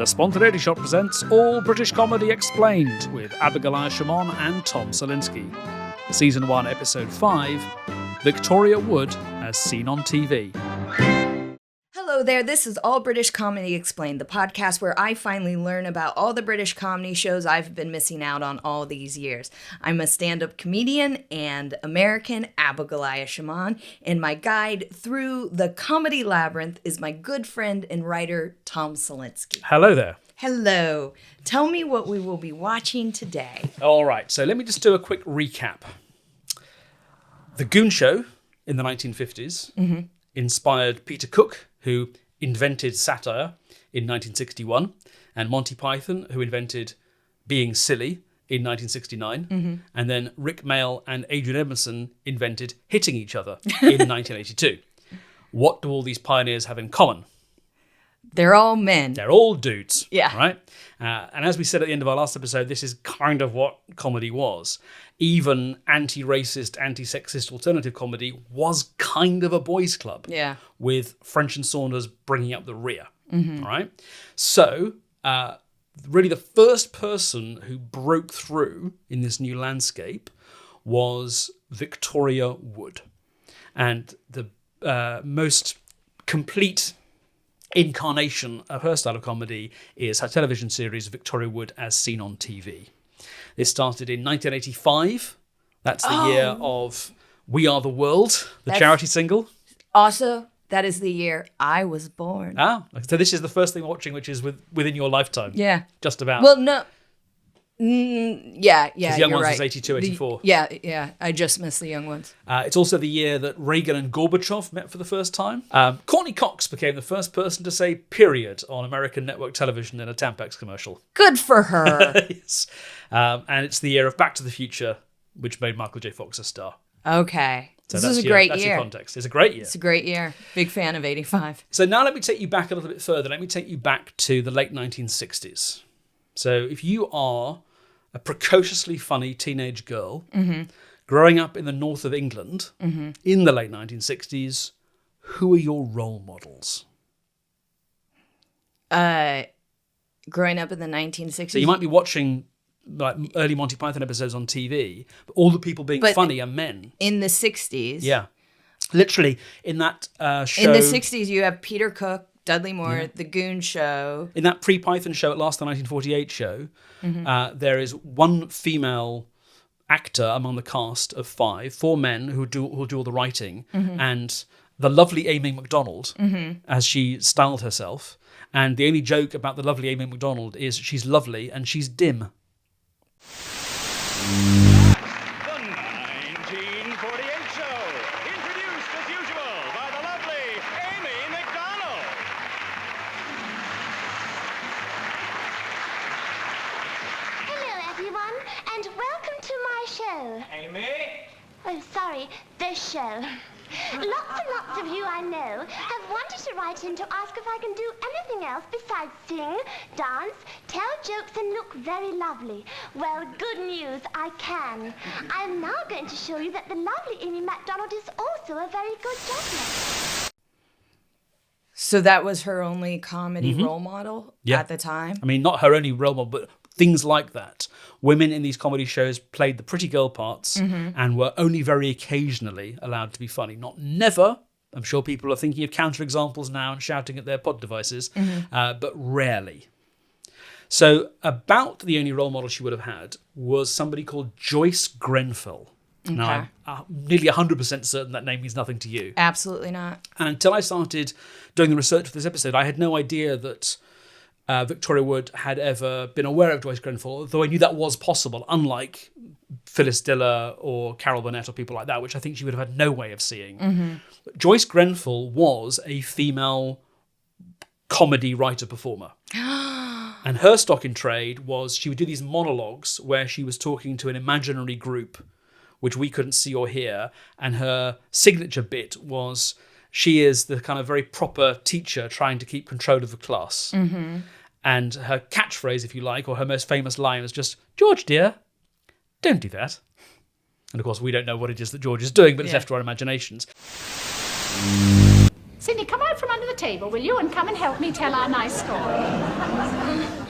The Spontaneity Shop presents All British Comedy Explained with Abigoliah, Schamaun and Tom Salinsky. Season 1, Episode 5, Victoria Wood as seen on TV. Hello there, this is All British Comedy Explained, the podcast where I finally learn about all the British comedy shows I've been missing out on all these years. I'm a stand-up comedian and American, Abigoliah Schamaun, and my guide through the comedy labyrinth is my good friend and writer, Tom Salinsky. Hello there. Hello. Tell me what we will be watching today. All right, so let me just do a quick recap. The Goon Show in the 1950s inspired Peter Cook, who invented satire in 1961, and Monty Python, who invented being silly in 1969, and then Rick Mayall and Adrian Edmondson invented hitting each other in 1982. What do all these pioneers have in common? They're all men. They're all dudes, Yeah. right? And as we said at the end of our last episode, this is kind of what comedy was. Even anti-racist, anti-sexist alternative comedy was kind of a boys' club. Yeah. With French and Saunders bringing up the rear, all right? So, really the first person who broke through in this new landscape was Victoria Wood. And the most complete incarnation of her style of comedy is her television series Victoria Wood as seen on TV. This started in 1985. That's the year of We Are the World, the charity single. Also, that is the year I was born. So this is the first thing we're watching, which is within your lifetime. Yeah. Just about. Well, no. Yeah, the Young you're Ones right. was 82, 84. Yeah. I just missed the Young Ones. It's also the year that Reagan and Gorbachev met for the first time. Courtney Cox became the first person to say period on American network television in a Tampax commercial. Good for her. Yes. And it's the year of Back to the Future, which made Michael J. Fox a star. Okay. So this is a great that's year. Your context. It's a great year. It's a great year. Big fan of 85. So now let me take you back a little bit further. Let me take you back to the late 1960s. So if you are a precociously funny teenage girl growing up in the north of England in the late 1960s, who are your role models? Growing up in the 1960s. So you might be watching like early Monty Python episodes on TV, but all the people being funny are men. In the 60s. Yeah. Literally, in that show... In the 60s, you have Peter Cook, Dudley Moore, The Goon Show. In that pre-Python show at last, the 1948 show, there is one female actor among the cast of four men who do all the writing, and the lovely Amy MacDonald, as she styled herself. And the only joke about the lovely Amy MacDonald is she's lovely and she's dim. The 1948 show, introduced as usual by the lovely Amy MacDonald. Hello, everyone, and welcome to my show. Amy? Oh, sorry, the show. Lots and lots of you I know have wanted to write in to ask if I can do anything else besides sing, dance, tell jokes, and look very lovely. Well, good news, I can. I'm now going to show you that the lovely Amy MacDonald is also a very good juggler. So that was her only comedy role model at the time? I mean, not her only role model, but things like that. Women in these comedy shows played the pretty girl parts and were only very occasionally allowed to be funny. Not never. I'm sure people are thinking of counterexamples now and shouting at their pod devices, but rarely. So about the only role model she would have had was somebody called Joyce Grenfell. Okay. Now, I'm nearly 100% certain that name means nothing to you. Absolutely not. And until I started doing the research for this episode, I had no idea that Victoria Wood had ever been aware of Joyce Grenfell, though I knew that was possible, unlike Phyllis Diller or Carol Burnett or people like that, which I think she would have had no way of seeing. But Joyce Grenfell was a female comedy writer-performer. And her stock in trade was she would do these monologues where she was talking to an imaginary group which we couldn't see or hear, and her signature bit was she is the kind of very proper teacher trying to keep control of the class. And her catchphrase, if you like, or her most famous line is just, "George, dear, don't do that." And of course, we don't know what it is that George is doing, but it's left to our imaginations. Sidney, come out from under the table, will you, and come and help me tell our nice story.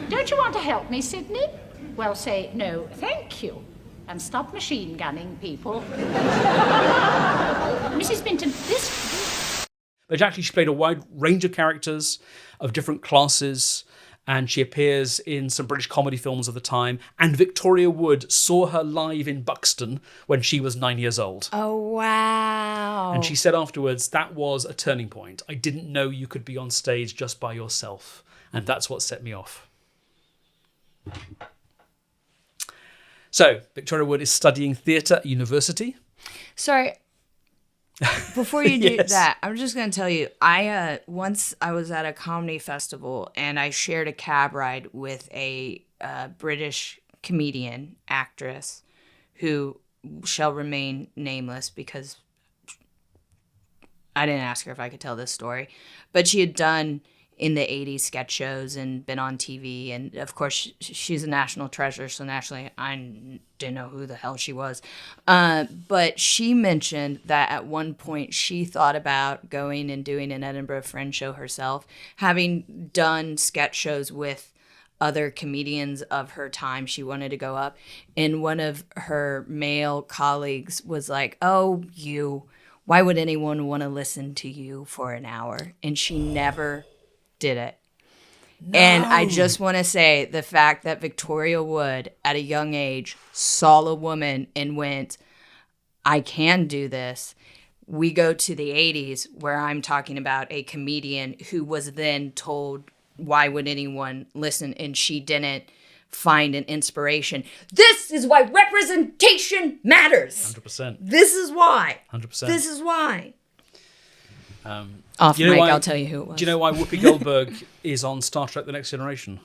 Don't you want to help me, Sidney? Well, say, no, thank you. And stop machine gunning people. Mrs. Minton, this... But actually, she played a wide range of characters of different classes, and she appears in some British comedy films of the time. And Victoria Wood saw her live in Buxton when she was 9 years old. Oh, wow. And she said afterwards, that was a turning point. I didn't know you could be on stage just by yourself. And that's what set me off. So, Victoria Wood is studying theatre at university. Sorry. Before you do Yes. that, I'm just going to tell you, once I was at a comedy festival and I shared a cab ride with a British comedian actress who shall remain nameless because I didn't ask her if I could tell this story, but she had done in the 80s sketch shows and been on TV. And of course, she's a national treasure. So naturally, I didn't know who the hell she was. But she mentioned that at one point she thought about going and doing an Edinburgh Fringe show herself, having done sketch shows with other comedians of her time. She wanted to go up. And one of her male colleagues was like, oh, why would anyone want to listen to you for an hour? And she never did it. No. And I just want to say the fact that Victoria Wood at a young age saw a woman and went, I can do this. We go to the 80s where I'm talking about a comedian who was then told, why would anyone listen? And she didn't find an inspiration. This is why representation matters. 100%. This is why. 100%. This is why. Off mic, I'll tell you who it was. Do you know why Whoopi Goldberg is on Star Trek The Next Generation?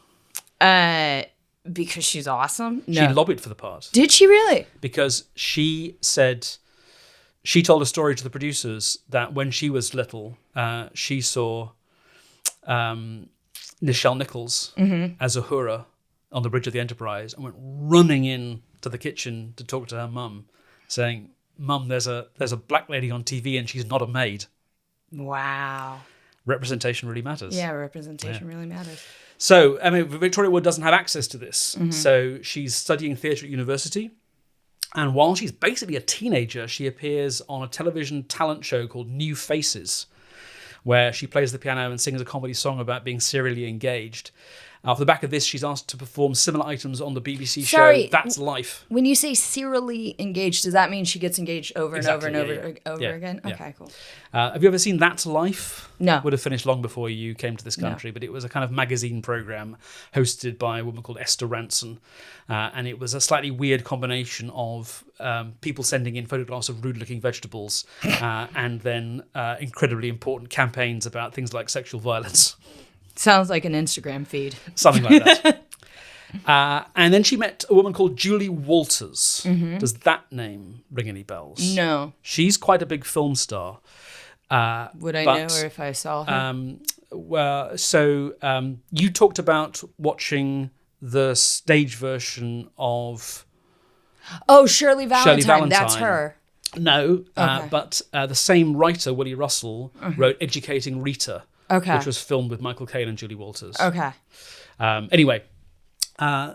Because she's awesome? No. She lobbied for the part. Did she really? Because she said, she told a story to the producers that when she was little, she saw Nichelle Nichols as Uhura on the bridge of the Enterprise and went running in to the kitchen to talk to her mum, saying, Mum, there's a black lady on TV and she's not a maid. Wow. Representation really matters. Yeah, representation really matters. So, I mean, Victoria Wood doesn't have access to this. So she's studying theatre at university. And while she's basically a teenager, she appears on a television talent show called New Faces, where she plays the piano and sings a comedy song about being serially engaged. Off the back of this, she's asked to perform similar items on the BBC show That's Life. When you say serially engaged, does that mean she gets engaged over and over and over Yeah, again? yeah. Okay, cool. Have you ever seen That's Life? No. Would have finished long before you came to this country, but it was a kind of magazine program hosted by a woman called Esther Ranson. And it was a slightly weird combination of people sending in photographs of rude-looking vegetables and then incredibly important campaigns about things like sexual violence. Sounds like an Instagram feed. Something like that. And then she met a woman called Julie Walters. Does that name ring any bells? No. She's quite a big film star. Would I know her if I saw her? You talked about watching the stage version of... Oh, Shirley Valentine. Shirley Valentine. That's her. No, Okay. but the same writer, Willie Russell, wrote Educating Rita, which was filmed with Michael Caine and Julie Walters. Okay. Anyway,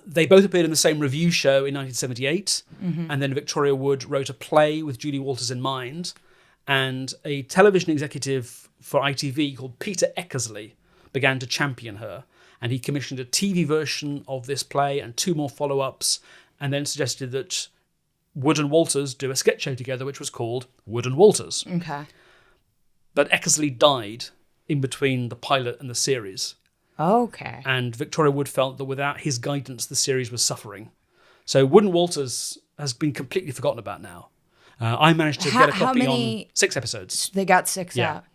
they both appeared in the same review show in 1978, and then Victoria Wood wrote a play with Julie Walters in mind, and a television executive for ITV called Peter Eckersley began to champion her, and he commissioned a TV version of this play and 2 more follow-ups, and then suggested that Wood and Walters do a sketch show together, which was called Wood and Walters. Okay. But Eckersley died in between the pilot and the series. Okay. And Victoria Wood felt that without his guidance, the series was suffering. So Wood and Walters has been completely forgotten about now. I managed to get a copy on 6 episodes. They got 6 out.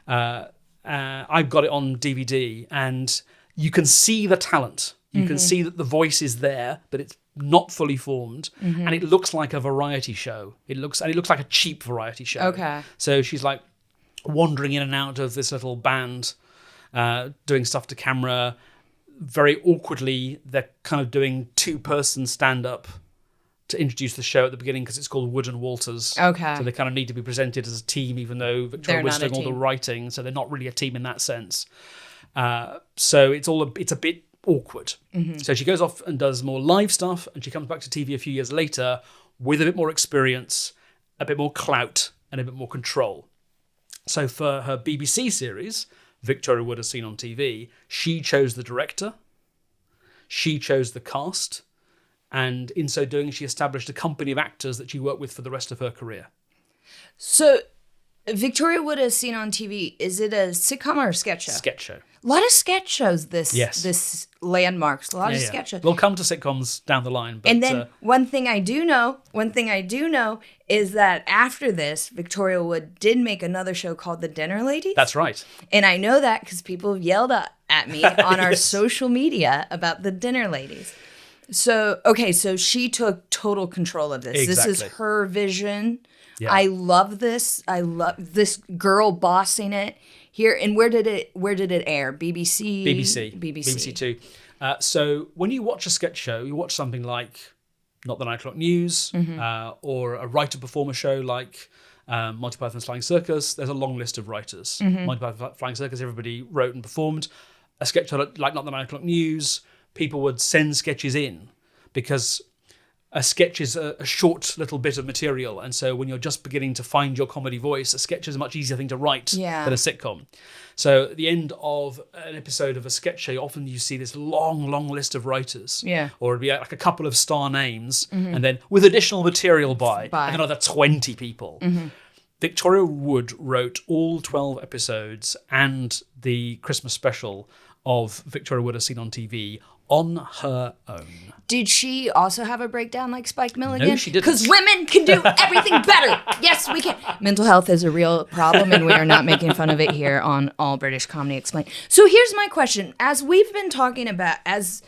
I've got it on DVD, and you can see the talent. You can see that the voice is there, but it's not fully formed, and it looks like a variety show. It looks like a cheap variety show. Okay. So she's like wandering in and out of this little band, doing stuff to camera. Very awkwardly, they're kind of doing 2-person stand-up to introduce the show at the beginning because it's called Wood and Walters. Okay. So they kind of need to be presented as a team, even though Victoria Wood's doing all the writing, so they're not really a team in that sense. So it's a bit awkward. So she goes off and does more live stuff, and she comes back to TV a few years later with a bit more experience, a bit more clout, and a bit more control. So for her BBC series, Victoria Wood As Seen on TV, she chose the director, she chose the cast, and in so doing, she established a company of actors that she worked with for the rest of her career. So, Victoria Wood As Seen on TV, is it a sitcom or a sketch show? Sketch show. A lot of sketch shows Yes. this landmarks. A lot of sketch shows. We'll come to sitcoms down the line. But, and then one thing I do know is that after this, Victoria Wood did make another show called The Dinner Ladies. That's right. And I know that because people have yelled at me on our social media about The Dinner Ladies. So, okay, so she took total control of this. Exactly. This is her vision. Yeah. I love this. I love this girl bossing it here. And where did it air? BBC? BBC Two. So when you watch a sketch show, you watch something like Not the 9 O'Clock News, or a writer-performer show like Monty Python's Flying Circus. There's a long list of writers. Monty Python's Flying Circus, everybody wrote and performed. A sketch show like Not the 9 O'Clock News, people would send sketches in because a sketch is a short little bit of material. And so when you're just beginning to find your comedy voice, a sketch is a much easier thing to write than a sitcom. So at the end of an episode of a sketch show, often you see this long, long list of writers. Yeah. Or it'd be like a couple of star names, and then with additional material by another 20 people. Victoria Wood wrote all 12 episodes and the Christmas special of Victoria Wood As Seen on TV on her own. Did she also have a breakdown like Spike Milligan? No, she didn't. Because women can do everything better. Yes, we can. Mental health is a real problem, and we are not making fun of it here on All British Comedy Explained. So here's my question. As we've been talking about, as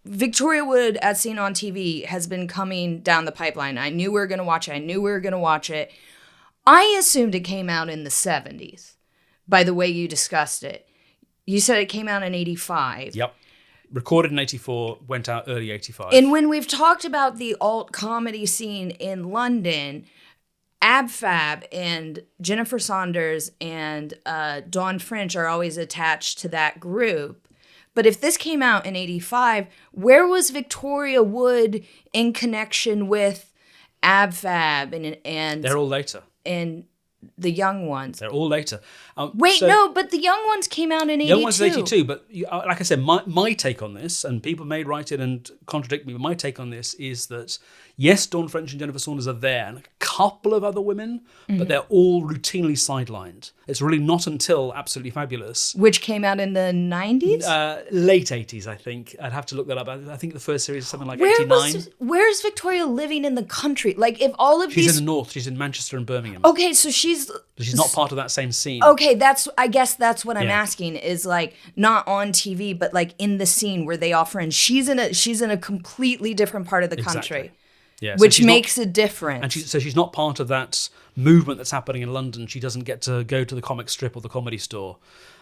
Victoria Wood As Seen on TV has been coming down the pipeline, I knew we were going to watch it. I assumed it came out in the 70s by the way you discussed it. You said it came out in 85. Yep. Recorded in 84, went out early 85. And when we've talked about the alt comedy scene in London, Ab Fab and Jennifer Saunders and Dawn French are always attached to that group. But if this came out in 85, where was Victoria Wood in connection with Ab Fab and They're all later. And the young ones? They're all later. No, but the young ones came out in 82. Young ones in 82, but like I said, my take on this, and people may write it and contradict me, but my take on this is that, yes, Dawn French and Jennifer Saunders are there, and a couple of other women, but they're all routinely sidelined. It's really not until Absolutely Fabulous. Which came out in the 90s? Late 80s, I think. I'd have to look that up. I think the first series is something like 89. Where's Victoria living in the country? Like, if all of these... She's in the north. She's in Manchester and Birmingham. Okay, so she's not part of that same scene. Okay, I guess that's what I'm asking, is like not on TV, but like in the scene where they offer, and she's in a completely different part of the country. Yeah, which makes a difference. And so she's not part of that movement that's happening in London. She doesn't get to go to the comic strip or the comedy store.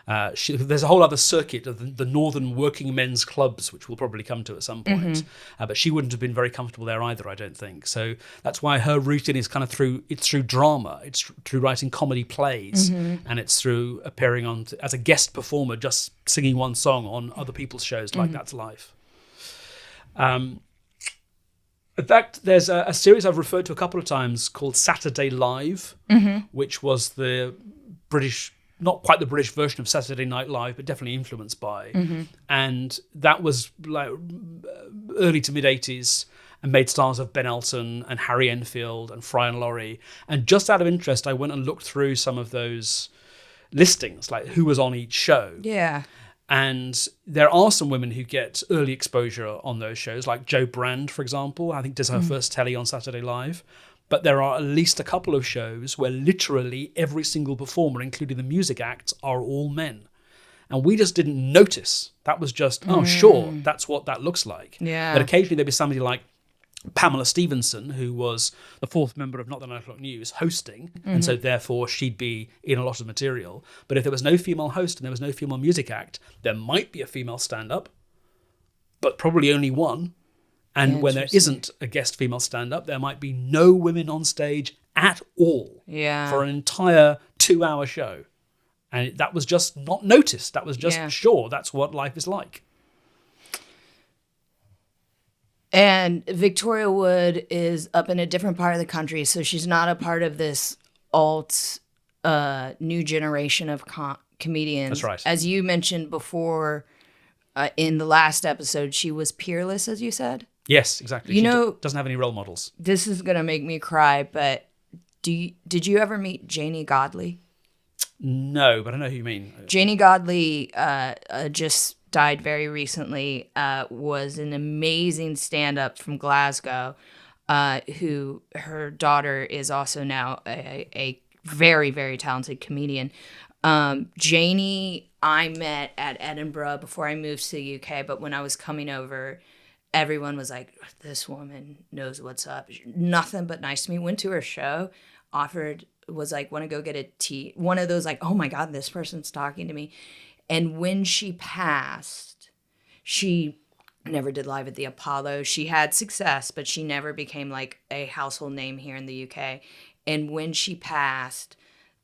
There's a whole other circuit of the northern working men's clubs, which we'll probably come to at some point. But she wouldn't have been very comfortable there either, I don't think. So that's why her route in is kind of through drama. It's through writing comedy plays, and it's through appearing on as a guest performer, just singing one song on other people's shows like That's Life. In fact, there's a series I've referred to a couple of times called Saturday Live, which was the British, not quite the British version of Saturday Night Live, but definitely influenced by. And that was like early to mid-80s and made stars of Ben Elton and Harry Enfield and Fry and Laurie. And just out of interest, I went and looked through some of those listings, like who was on each show. Yeah. And there are some women who get early exposure on those shows, like Jo Brand, for example. I think does her first telly on Saturday Live. But there are at least a couple of shows where literally every single performer, including the music acts, are all men. And we just didn't notice. That was just, sure, that's what that looks like. Yeah. But occasionally there'd be somebody like Pamela Stevenson, who was the fourth member of Not the 9 O'Clock News, hosting, and so therefore she'd be in a lot of material. But if there was no female host and there was no female music act, there might be a female stand-up, but probably only one, And when there isn't a guest female stand-up, there might be no women on stage at all for an entire 2-hour show. And that was just not noticed. That was just, sure, that's what life is like. And Victoria Wood is up in a different part of the country, so she's not a part of this alt new generation of comedians. That's right. As you mentioned before in the last episode, she was peerless, as you said. Yes, exactly. You she know, doesn't have any role models. This is going to make me cry, but did you ever meet Janie Godley? No, but I know who you mean. Janie Godley just died very recently, was an amazing stand-up from Glasgow, who her daughter is also now a very, very talented comedian. Janie, I met at Edinburgh before I moved to the UK, but when I was coming over, everyone was like, this woman knows what's up. Nothing but nice to me. Went to her show, was like, want to go get a tea. One of those like, oh my God, this person's talking to me. And when she passed, she never did live at the Apollo. She had success, but she never became like a household name here in the UK. And when she passed,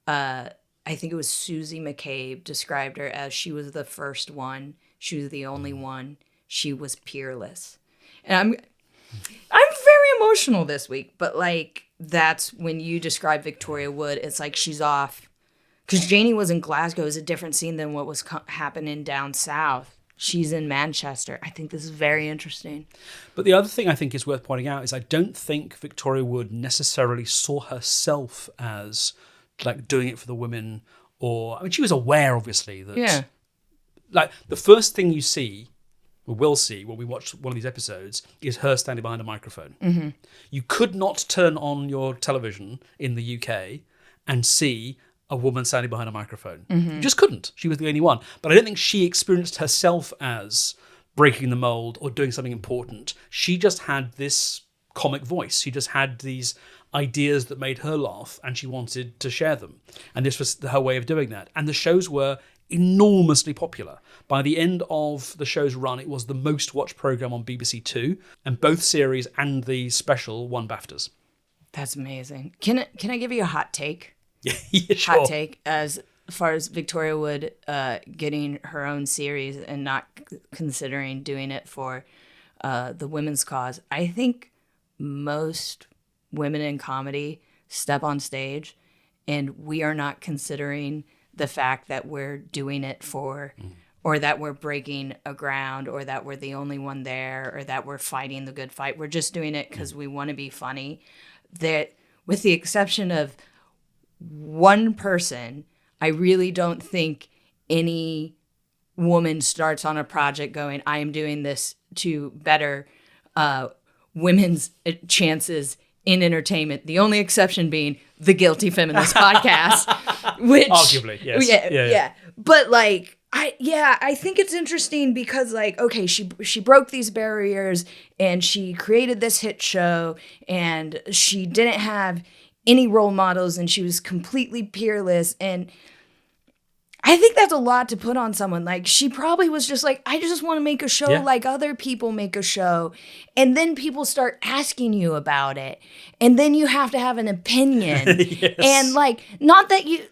I think it was Susie McCabe described her as she was the first one. She was the only one. She was peerless. And I'm very emotional this week, but like that's when you describe Victoria Wood, it's like she's off. Because Janie was in Glasgow, is a different scene than what was happening down south. She's in Manchester. I think this is very interesting. But the other thing I think is worth pointing out is I don't think Victoria Wood necessarily saw herself as like doing it for the women, or I mean, she was aware, obviously, that like the first thing you see, or will see when we watch one of these episodes, is her standing behind a microphone. Mm-hmm. You could not turn on your television in the UK and see a woman standing behind a microphone. Mm-hmm. You just couldn't. She was the only one. But I don't think she experienced herself as breaking the mold or doing something important. She just had this comic voice. She just had these ideas that made her laugh, and she wanted to share them. And this was her way of doing that. And the shows were enormously popular. By the end of the show's run, it was the most watched programme on BBC Two, and both series and the special won BAFTAs. That's amazing. Can I give you a hot take? Yeah, sure. Hot take as far as Victoria Wood getting her own series and not considering doing it for the women's cause. I think most women in comedy step on stage and we are not considering the fact that we're doing it for or that we're breaking a ground or that we're the only one there or that we're fighting the good fight. We're just doing it because we want to be funny. That with the exception of one person, I really don't think any woman starts on a project going, I am doing this to better women's chances in entertainment. The only exception being the Guilty Feminist podcast, which arguably, yes. Yeah. But like, I think it's interesting because like, okay, she broke these barriers and she created this hit show and she didn't have any role models and she was completely peerless. And I think that's a lot to put on someone. Like she probably was just like, I just want to make a show like other people make a show. And then people start asking you about it. And then you have to have an opinion. Yes. And like, not that you,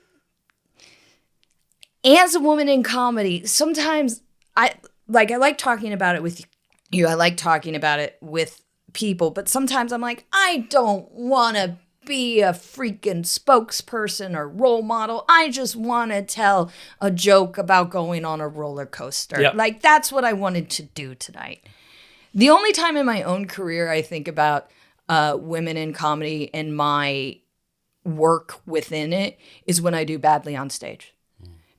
as a woman in comedy, sometimes I like talking about it with you. I like talking about it with people, but sometimes I'm like, I don't want to be a freaking spokesperson or role model. I just want to tell a joke about going on a roller coaster. Yep. Like that's what I wanted to do tonight. The only time in my own career I think about women in comedy and my work within it is when I do badly on stage.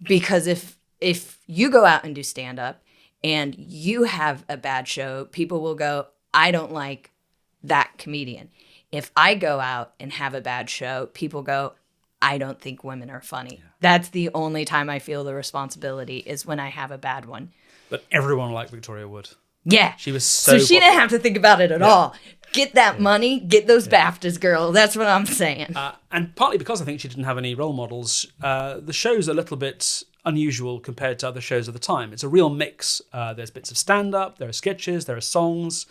Because if you go out and do stand-up and you have a bad show, people will go, I don't like that comedian. If I go out and have a bad show, people go, I don't think women are funny. Yeah. That's the only time I feel the responsibility is when I have a bad one. But everyone liked Victoria Wood. Yeah. She was so she didn't have to think about it at all. Get that money, get those BAFTAs, girl. That's what I'm saying. And partly because I think she didn't have any role models, the show's a little bit unusual compared to other shows of the time. It's a real mix. There's bits of stand-up, there are sketches, there are songs.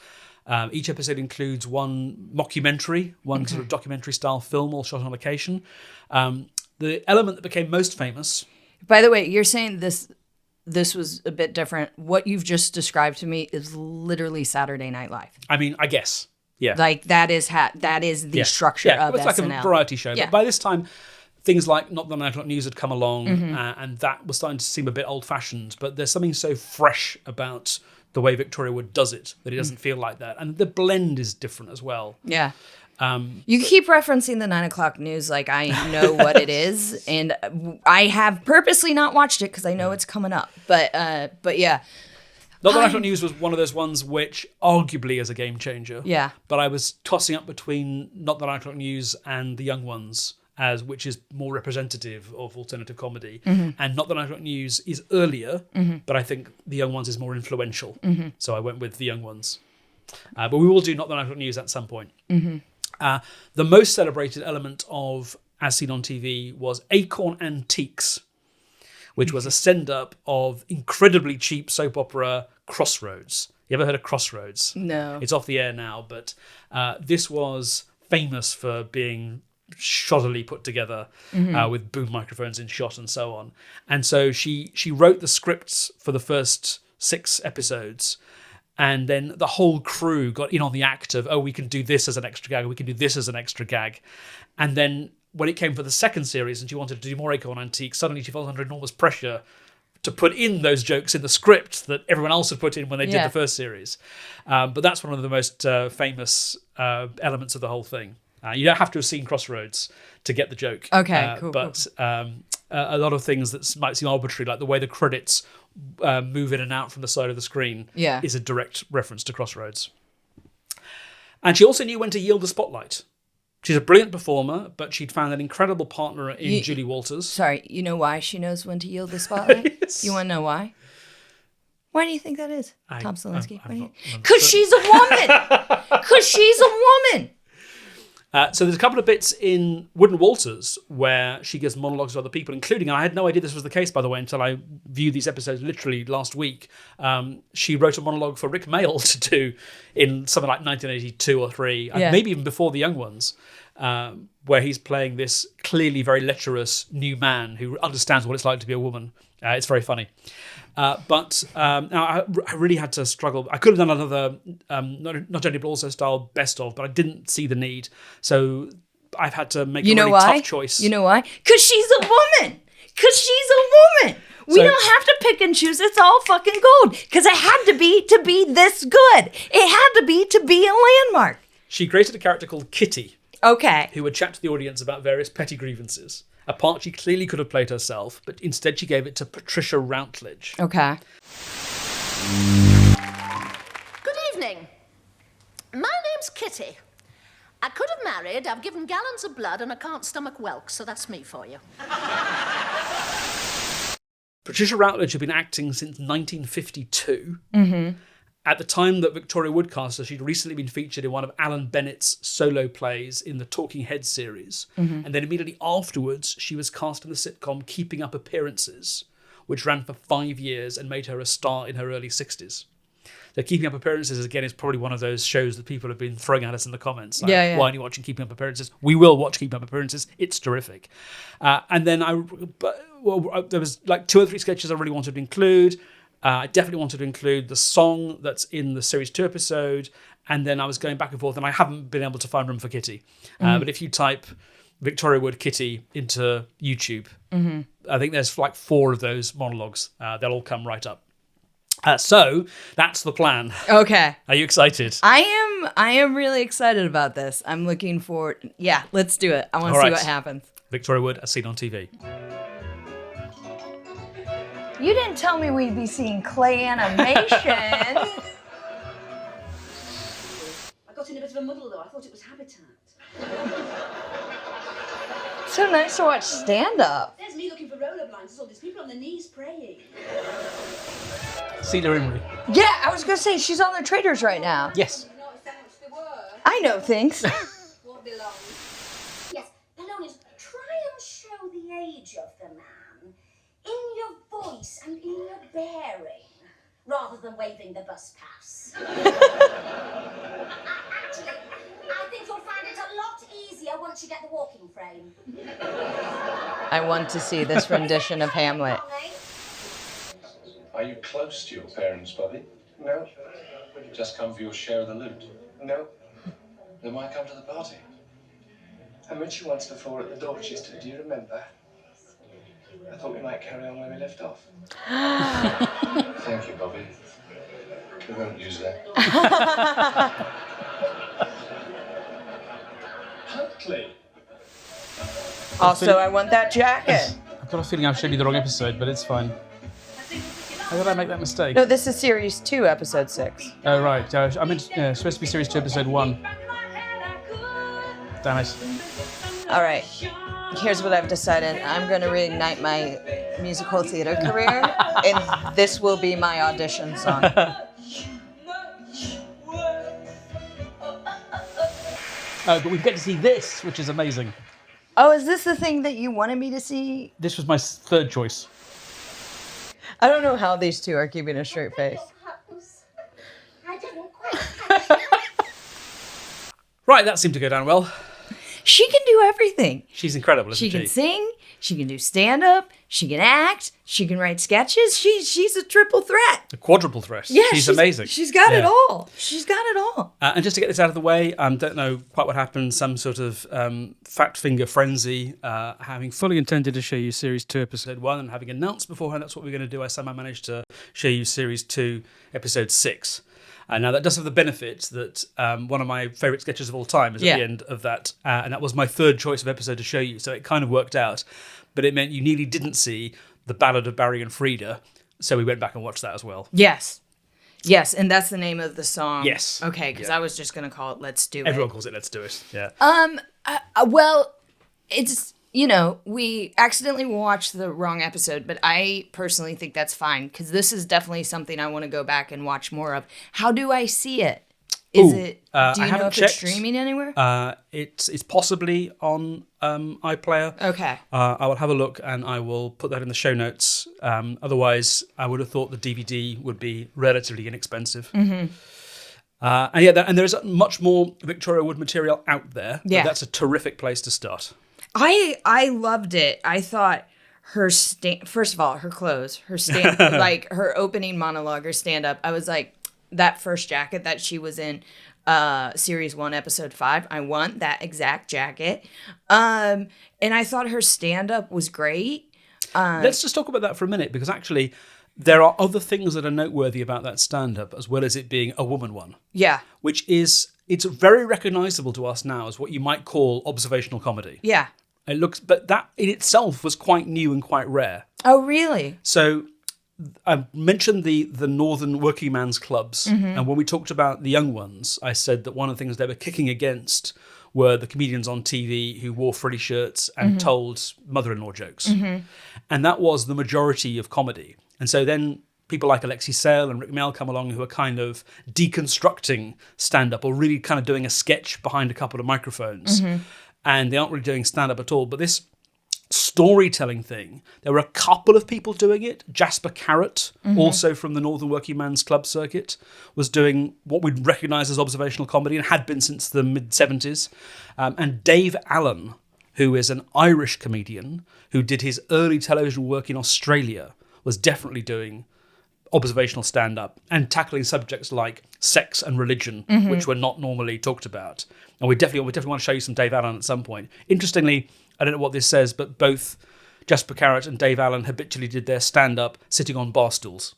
Each episode includes one mockumentary, one sort of documentary-style film all shot on location. The element that became most famous... By the way, you're saying this was a bit different. What you've just described to me is literally Saturday Night Live. I mean, I guess, yeah. Like, that is the structure of it's SNL. like a variety show. Yeah. But by this time, things like Not the 9 O'Clock News had come along, and that was starting to seem a bit old-fashioned. But there's something so fresh about the way Victoria Wood does it that it doesn't feel like that. And the blend is different as well. Yeah. You keep referencing the 9 o'clock news like I know what it is, and I have purposely not watched it because I know it's coming up. But yeah. Not the 9 O'Clock News was one of those ones which arguably is a game changer. Yeah. But I was tossing up between Not the 9 O'Clock News and The Young Ones, which is more representative of alternative comedy. And Not the 9 O'Clock News is earlier, but I think The Young Ones is more influential. So I went with The Young Ones. But we will do Not the 9 O'Clock News at some point. The most celebrated element of As Seen on TV was Acorn Antiques, which was a send-up of incredibly cheap soap opera Crossroads. You ever heard of Crossroads? No. It's off the air now, but this was famous for being shoddily put together with boom microphones in shot and so on. And so she wrote the scripts for the first 6 episodes, and then the whole crew got in on the act of, we can do this as an extra gag, we can do this as an extra gag. And then when it came for the second series and she wanted to do more Acorn Antiques, suddenly she felt under enormous pressure to put in those jokes in the script that everyone else had put in when they did the first series. But that's one of the most famous elements of the whole thing. You don't have to have seen Crossroads to get the joke. Okay, cool. But a lot of things that might seem arbitrary, like the way the credits move in and out from the side of the screen, is a direct reference to Crossroads. And she also knew when to yield the spotlight. She's a brilliant performer, but she'd found an incredible partner in Julie Walters. Sorry, you know why she knows when to yield the spotlight? Yes. You want to know why? Why do you think that is, Tom Salinsky? I'm Because she's a woman! Because she's a woman! So there's a couple of bits in Wood and Walters where she gives monologues to other people, including, and I had no idea this was the case, by the way, until I viewed these episodes literally last week. She wrote a monologue for Rick Mayall to do in something like 1982 or 3, maybe even before The Young Ones, where he's playing this clearly very lecherous new man who understands what it's like to be a woman. It's very funny. But now I really had to struggle. I could have done another not Jenny but also style best of, but I didn't see the need. So I've had to make a really tough choice. You know why? Because she's a woman. Because she's a woman. We don't have to pick and choose. It's all fucking gold. Because it had to be this good. It had to be a landmark. She created a character called Kitty. Okay. Who would chat to the audience about various petty grievances. A part she clearly could have played herself, but instead she gave it to Patricia Routledge. Okay. Good evening. My name's Kitty. I could have married, I've given gallons of blood, and I can't stomach whelks, so that's me for you. Patricia Routledge had been acting since 1952. At the time that Victoria Wood cast her, she'd recently been featured in one of Alan Bennett's solo plays in the Talking Heads series. And then immediately afterwards, she was cast in the sitcom Keeping Up Appearances, which ran for 5 years and made her a star in her early 60s. So Keeping Up Appearances, again, is probably one of those shows that people have been throwing at us in the comments. Like, why aren't you watching Keeping Up Appearances? We will watch Keeping Up Appearances. It's terrific. And then there was like 2 or 3 sketches I really wanted to include. I definitely wanted to include the song that's in the Series 2 episode, and then I was going back and forth, and I haven't been able to find room for Kitty. But if you type Victoria Wood Kitty into YouTube, I think there's like 4 of those monologues. They'll all come right up. So that's the plan. Okay. Are you excited? I am really excited about this. I'm looking forward. Yeah, let's do it. I want to see what happens. Victoria Wood, As Seen on TV. You didn't tell me we'd be seeing clay animation. I got in a bit of a muddle though. I thought it was Habitat. So nice to watch stand-up. There's me looking for roller blinds. There's all these people on their knees praying. Cedar Imrie. Yeah, I was going to say, she's on the Traders right now. Yes. You know what thanks they were? I know things. Won't be long. Yes, Polonius, try and show the age of the man in your voice and in your bearing. rather than waving the bus pass. Actually, I think you'll find it a lot easier once you get the walking frame. I want to see this rendition of Hamlet. Are you close to your parents, Bobby? No. Just come for your share of the loot? No. Then why come to the party? I met you once before at the Dorchester, do you remember? I thought we might carry on where we left off. Thank you, Bobby. We won't use that. Huntley! Also, I want that jacket. I've got a feeling I've showed you the wrong episode, but it's fine. How did I make that mistake? No, this is series 2, episode 6. Oh, right. I meant supposed to be series 2, episode 1. Damn it. All right. Here's what I've decided. I'm going to reignite my musical theater career, and this will be my audition song. But we get to see this, which is amazing. Oh, is this the thing that you wanted me to see? This was my third choice. I don't know how these two are keeping a straight face. I didn't quite. Right, that seemed to go down well. She can do everything. She's incredible, isn't she? She can sing, she can do stand-up, she can act, she can write sketches. She's a triple threat. A quadruple threat. Yeah, she's amazing. She's got it Yeah. all. She's got it all. And just to get this out of the way, don't know quite what happened, some sort of fat finger frenzy, having fully intended to show you Series 2, Episode 1, and having announced beforehand that's what we're going to do, I somehow managed to show you Series 2, Episode 6. Now, that does have the benefit that one of my favourite sketches of all time is at the end of that, and that was my third choice of episode to show you, so it kind of worked out. But it meant you nearly didn't see The Ballad of Barry and Frida, so we went back and watched that as well. Yes. Yes, and that's the name of the song. Yes. Okay, because I was just going to call it Let's Do It. Everyone calls it Let's Do It, yeah. Well, it's, we accidentally watched the wrong episode, but I personally think that's fine, because this is definitely something I want to go back and watch more of. How do I see it? Do you know if it's streaming anywhere? It's possibly on iPlayer. Okay. I will have a look and I will put that in the show notes. Otherwise, I would have thought the DVD would be relatively inexpensive. Mm-hmm. And there's much more Victoria Wood material out there. Yeah. But that's a terrific place to start. I loved it. I thought her first of all, her clothes, her like her opening monologue, her stand-up, I was like, that first jacket that she was in series 1 episode 5, I want that exact jacket. And I thought her stand-up was great. Let's just talk about that for a minute, because actually there are other things that are noteworthy about that stand-up, as well as it being a woman one. Yeah. Which is, it's very recognisable to us now as what you might call observational comedy. Yeah. It looks, but that in itself was quite new and quite rare. Oh, really? So I mentioned the Northern working man's clubs, and when we talked about the young ones, I said that one of the things they were kicking against were the comedians on TV who wore frilly shirts and told mother-in-law jokes. And that was the majority of comedy. And so then people like Alexi Sale and Rick Mell come along who are kind of deconstructing stand-up, or really kind of doing a sketch behind a couple of microphones. And they aren't really doing stand-up at all. But this storytelling thing, there were a couple of people doing it. Jasper Carrott, also from the Northern Working Man's Club circuit, was doing what we'd recognise as observational comedy and had been since the mid-70s. And Dave Allen, who is an Irish comedian who did his early television work in Australia, was definitely doing observational stand-up and tackling subjects like sex and religion, which were not normally talked about. And we definitely want to show you some Dave Allen at some point. Interestingly, I don't know what this says, but both Jasper Carrott and Dave Allen habitually did their stand-up sitting on bar stools.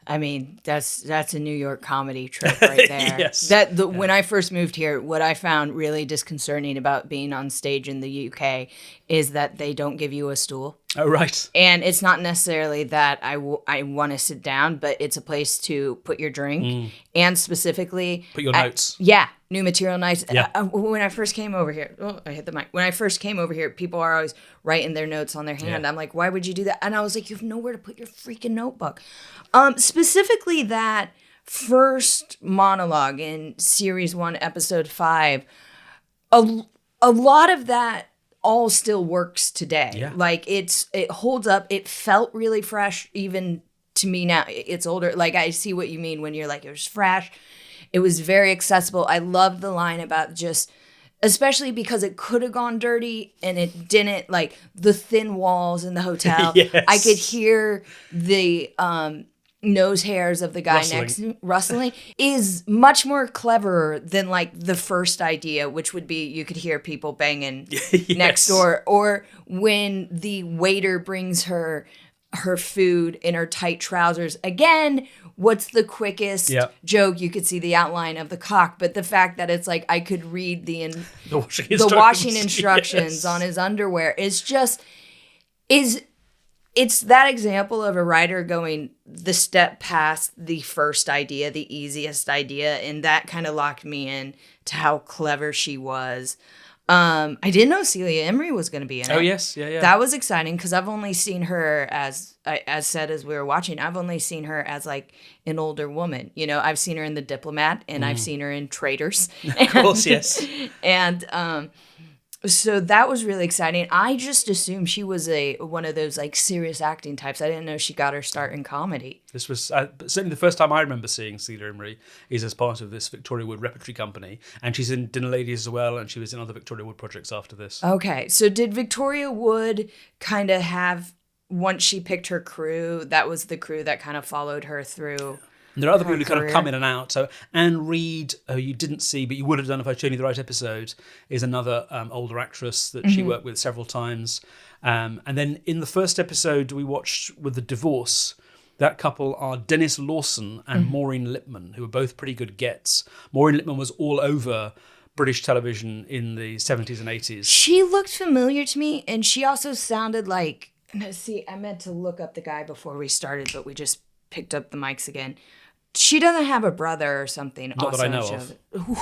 I mean, that's a New York comedy trope right there. Yes. When I first moved here, what I found really disconcerting about being on stage in the UK is that they don't give you a stool. Oh, right. And it's not necessarily that I want to sit down, but it's a place to put your drink and specifically Put your notes. Yeah, new material nights. Yeah. When I first came over here, I hit the mic. When I first came over here, people are always writing their notes on their hand. Yeah. I'm like, why would you do that? And I was like, you have nowhere to put your freaking notebook. Specifically that first monologue in series 1, episode 5, a lot of that all still works today. Yeah. Like it holds up. It felt really fresh even to me now, it's older. Like, I see what you mean when you're like, it was fresh. It was very accessible. I love the line about just, especially because it could have gone dirty and it didn't, like the thin walls in the hotel. Yes. I could hear the nose hairs of the guy next to rustling is much more clever than like the first idea, which would be you could hear people banging next door, or when the waiter brings her food in her tight trousers. Again, what's the quickest joke? You could see the outline of the cock, but the fact that it's like I could read the washing instructions on his underwear is just it's that example of a writer going the step past the first idea, the easiest idea, and that kind of locked me in to how clever she was. I didn't know Celia Imrie was going to be in it. Oh, yes. Yeah. That was exciting because I've only seen her as said as we were watching, I've only seen her as like an older woman. You know, I've seen her in The Diplomat and I've seen her in Traitors. Of course, yes. And so that was really exciting. I just assumed she was one of those like serious acting types. I didn't know she got her start in comedy. This was certainly the first time I remember seeing Celia Imrie is as part of this Victoria Wood repertory company. And she's in Dinner Ladies as well, and she was in other Victoria Wood projects after this. Okay, so did Victoria Wood kind of have, once she picked her crew, that was the crew that kind of followed her through? And there are other people who kind of come in and out. So Anne Reid, who you didn't see, but you would have done if I'd shown you the right episode, is another older actress that she worked with several times. And then in the first episode we watched with the divorce, that couple are Dennis Lawson and Maureen Lipman, who are both pretty good gets. Maureen Lipman was all over British television in the 70s and 80s. She looked familiar to me, and she also sounded like... See, I meant to look up the guy before we started, but we just picked up the mics again. She doesn't have a brother or something. Not that I know of.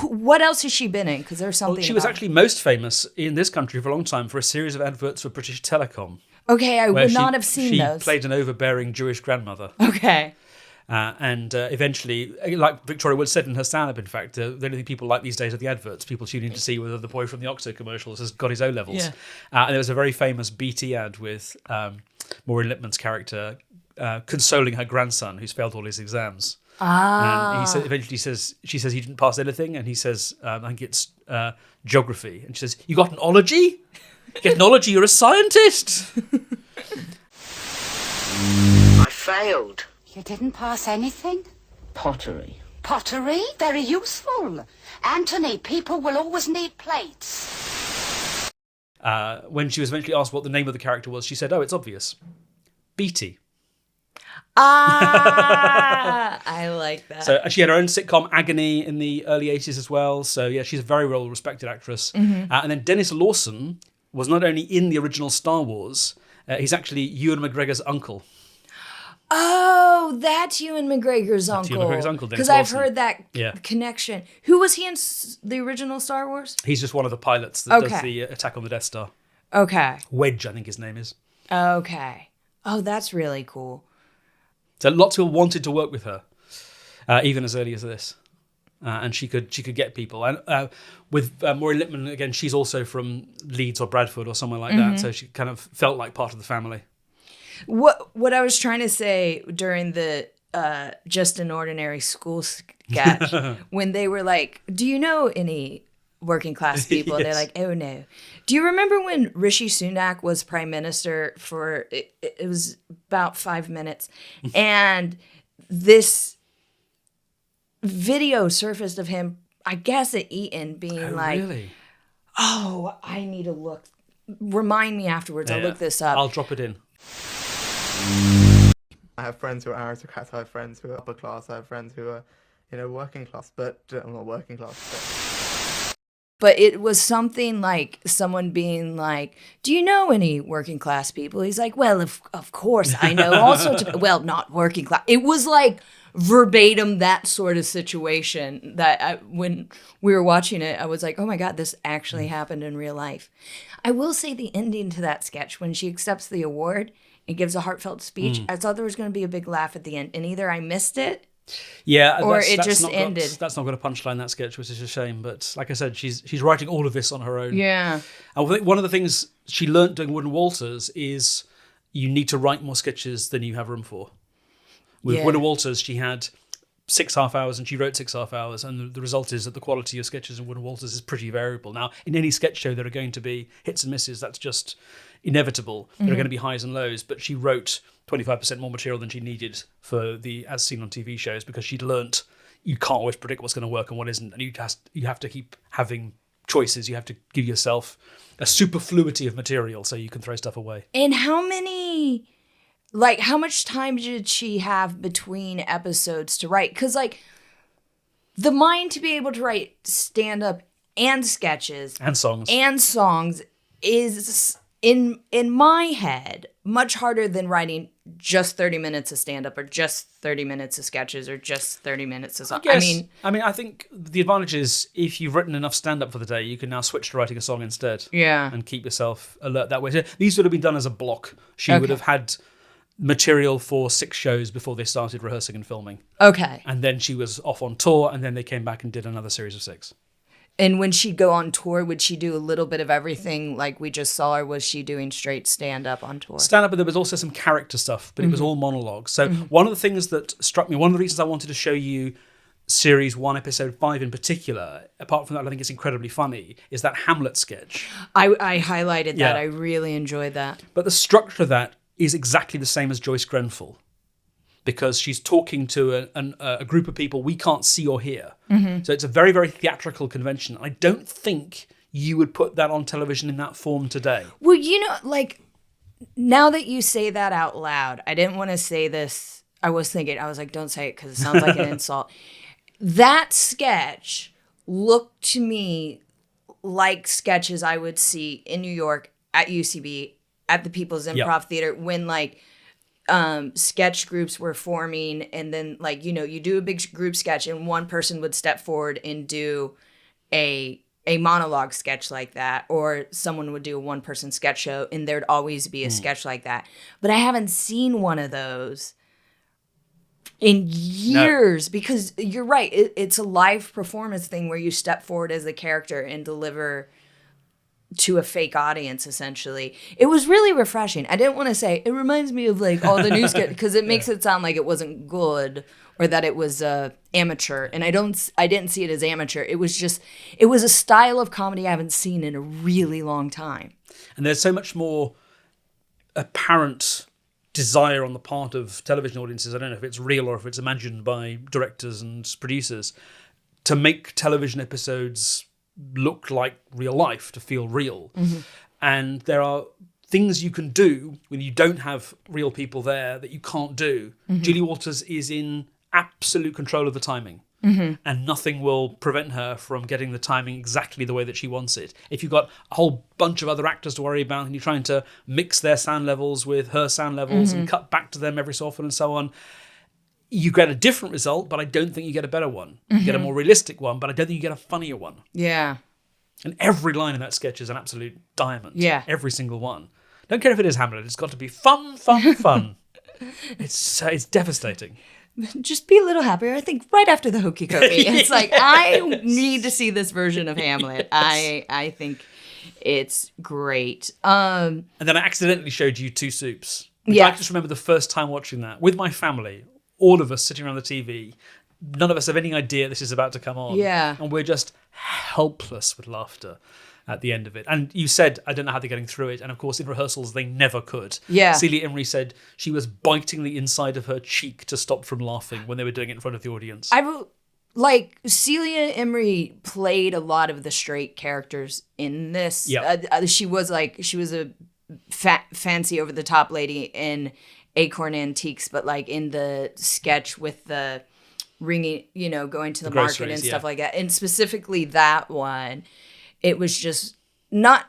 What else has she been in? Because there's something. Well, she was actually most famous in this country for a long time for a series of adverts for British Telecom. Okay, I would not have seen those. She played an overbearing Jewish grandmother. Okay. And eventually, like Victoria Wood said in her stand-up, in fact, the only thing people like these days are the adverts. People tune in to see whether the boy from the Oxo commercials has got his O-levels. Yeah. And there was a very famous BT ad with Maureen Lipman's character consoling her grandson who's failed all his exams. And he eventually says, she says he didn't pass anything, and he says, I think it's geography. And she says, you got an ology? You get an ology, you're a scientist. I failed. You didn't pass anything? Pottery. Pottery? Very useful. Anthony, people will always need plates. When she was eventually asked what the name of the character was, she said, oh, it's obvious. Beatty. I like that. So she had her own sitcom, Agony, in the early 80s as well. So yeah, she's a very well-respected actress. And then Dennis Lawson was not only in the original Star Wars, he's actually Ewan McGregor's uncle. Oh, that's Ewan McGregor's uncle. Ewan McGregor's uncle, Dennis Because I've Lawson. heard that connection. Who was he in the original Star Wars? He's just one of the pilots that does the attack on the Death Star. Okay. Wedge, I think his name is. Okay. Oh, that's really cool. So lots of people wanted to work with her, even as early as this. And she could get people. And with Maureen Lipman, again, she's also from Leeds or Bradford or somewhere like that. So she kind of felt like part of the family. What I was trying to say during the Just an Ordinary School sketch, when they were like, do you know any working class people? And they're like, oh no. Do you remember when Rishi Sunak was prime minister for, it was about 5 minutes, and this video surfaced of him, I guess at Eton, being Really? Oh, I need to look. Remind me afterwards. I'll look this up. I'll drop it in. I have friends who are aristocrats, I have friends who are upper class, I have friends who are, working class, but not working class. But it was something like someone being like, do you know any working class people? He's like, well, of course I know all sorts of, well, not working class. It was like verbatim that sort of situation that when we were watching it, I was like, oh my God, this actually happened in real life. I will say the ending to that sketch, when she accepts the award and gives a heartfelt speech, I thought there was going to be a big laugh at the end. And either I missed it, or it just ended. That's not got a punchline, that sketch, which is a shame. But like I said, she's writing all of this on her own. Yeah. And I think one of the things she learnt doing Wood and Walters is you need to write more sketches than you have room for. With Widow Walters, she had 6.5 hours and she wrote 6.5 hours, and the result is that the quality of sketches in Widow Walters is pretty variable. Now, in any sketch show, there are going to be hits and misses. That's just inevitable. There are going to be highs and lows, but she wrote 25% more material than she needed for the As Seen on TV shows, because she'd learnt you can't always predict what's going to work and what isn't, and you have to keep having choices. You have to give yourself a superfluity of material so you can throw stuff away. And how much time did she have between episodes to write? Because, like, the mind to be able to write stand-up and sketches and songs is, in my head, much harder than writing just 30 minutes of stand-up or just 30 minutes of sketches or just 30 minutes of songs. I think the advantage is if you've written enough stand-up for the day, you can now switch to writing a song instead. Yeah. And keep yourself alert that way. So these would have been done as a block. She would have had material for 6 shows before they started rehearsing and filming. Okay. And then she was off on tour, and then they came back and did another series of 6. And when she'd go on tour, would she do a little bit of everything like we just saw, or was she doing straight stand-up on tour? Stand-up, but there was also some character stuff, but it was all monologues. So one of the things that struck me, one of the reasons I wanted to show you Series 1, Episode 5 in particular, apart from that I think it's incredibly funny, is that Hamlet sketch. I highlighted that. I really enjoyed that. But the structure of that is exactly the same as Joyce Grenfell, because she's talking to a group of people we can't see or hear. So it's a very, very theatrical convention. I don't think you would put that on television in that form today. Well, like, now that you say that out loud, I didn't want to say this. I was like, don't say it because it sounds like an insult. That sketch looked to me like sketches I would see in New York at UCB at the People's Improv Theater when, like, sketch groups were forming, and then, like, you do a big group sketch and one person would step forward and do a monologue sketch like that, or someone would do a one-person sketch show and there'd always be a sketch like that. But I haven't seen one of those in years because you're right. It's a live performance thing where you step forward as a character and deliver to a fake audience, essentially. It was really refreshing. I didn't want to say, it reminds me of, like, all the news because it makes it sound like it wasn't good or that it was amateur. And I didn't see it as amateur. It was a style of comedy I haven't seen in a really long time. And there's so much more apparent desire on the part of television audiences, I don't know if it's real or if it's imagined by directors and producers, to make television episodes look like real life, to feel real. And there are things you can do when you don't have real people there that you can't do. Julie Walters is in absolute control of the timing, and nothing will prevent her from getting the timing exactly the way that she wants it. If you've got a whole bunch of other actors to worry about and you're trying to mix their sound levels with her sound levels and cut back to them every so often and so on, you get a different result, but I don't think you get a better one. You get a more realistic one, but I don't think you get a funnier one. Yeah. And every line in that sketch is an absolute diamond. Yeah. Every single one. Don't care if it is Hamlet. It's got to be fun, fun, fun. It's devastating. Just be a little happier. I think right after the hokey cokey. It's like, I need to see this version of Hamlet. I think it's great. And then I accidentally showed you Two Soups. I just remember the first time watching that with my family, all of us sitting around the TV. None of us have any idea this is about to come on. Yeah. And we're just helpless with laughter at the end of it. And you said, I don't know how they're getting through it. And of course, in rehearsals, they never could. Yeah. Celia Imrie said she was biting the inside of her cheek to stop from laughing when they were doing it in front of the audience. Celia Imrie played a lot of the straight characters in this. Yeah. She was a fancy over the top lady in Acorn Antiques, but like in the sketch with the ringing, going to the market and stuff like that. And specifically that one, it was just not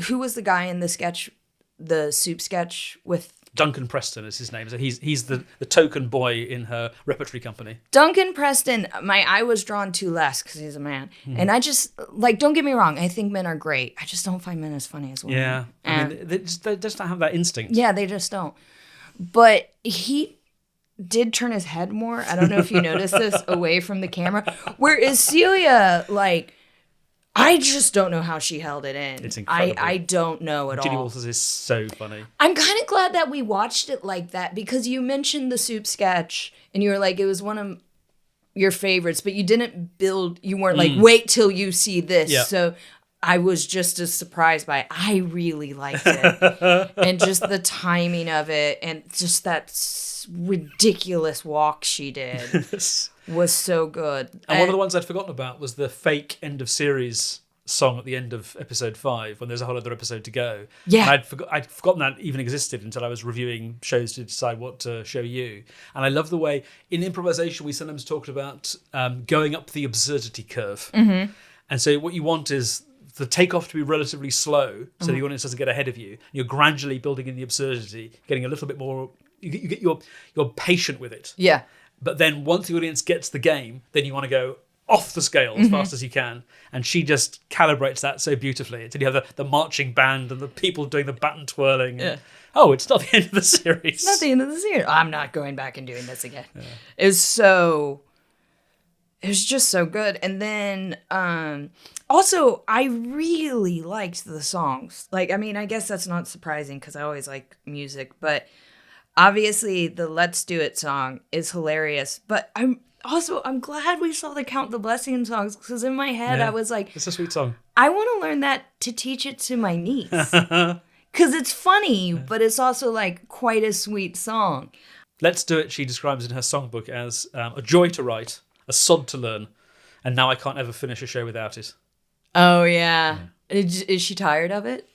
who was the guy in the sketch, the soup sketch with Duncan Preston is his name. So he's the token boy in her repertory company. Duncan Preston, my eye was drawn to less because he's a man. And I just, don't get me wrong, I think men are great. I just don't find men as funny as women. Yeah. I mean, they just don't have that instinct. Yeah, they just don't. But he did turn his head more. I don't know if you noticed this, away from the camera. Whereas Celia, I just don't know how she held it in. It's incredible. I don't know at Julie all. Walters is so funny. I'm kind of glad that we watched it like that, because you mentioned the soup sketch and you were like, it was one of your favorites, but you weren't like, wait till you see this. Yeah. So I was just as surprised by it. I really liked it. And just the timing of it and just that ridiculous walk she did was so good. And one of the ones I'd forgotten about was the fake end of series song at the end of episode 5 when there's a whole other episode to go. Yeah. And I'd forgotten that even existed until I was reviewing shows to decide what to show you. And I love the way in improvisation we sometimes talked about going up the absurdity curve. Mm-hmm. And so what you want is the takeoff to be relatively slow so the audience doesn't get ahead of you. You're gradually building in the absurdity, getting a little bit more, you're patient with it. Yeah. But then once the audience gets the game, then you want to go off the scale as fast as you can. And she just calibrates that so beautifully. Until you have the marching band and the people doing the baton twirling. And, oh, it's not the end of the series. It's not the end of the series. I'm not going back and doing this again. Yeah. It was just so good. And then also I really liked the songs. Like, I mean, I guess that's not surprising because I always like music, but obviously the Let's Do It song is hilarious. But I'm glad we saw the Count the Blessing songs, because in my head I was like, it's a sweet song. I want to learn that to teach it to my niece. Because it's funny, but it's also like quite a sweet song. Let's Do It, she describes in her songbook as a joy to write, a sod to learn, and now I can't ever finish a show without it. Oh, yeah. Is she tired of it?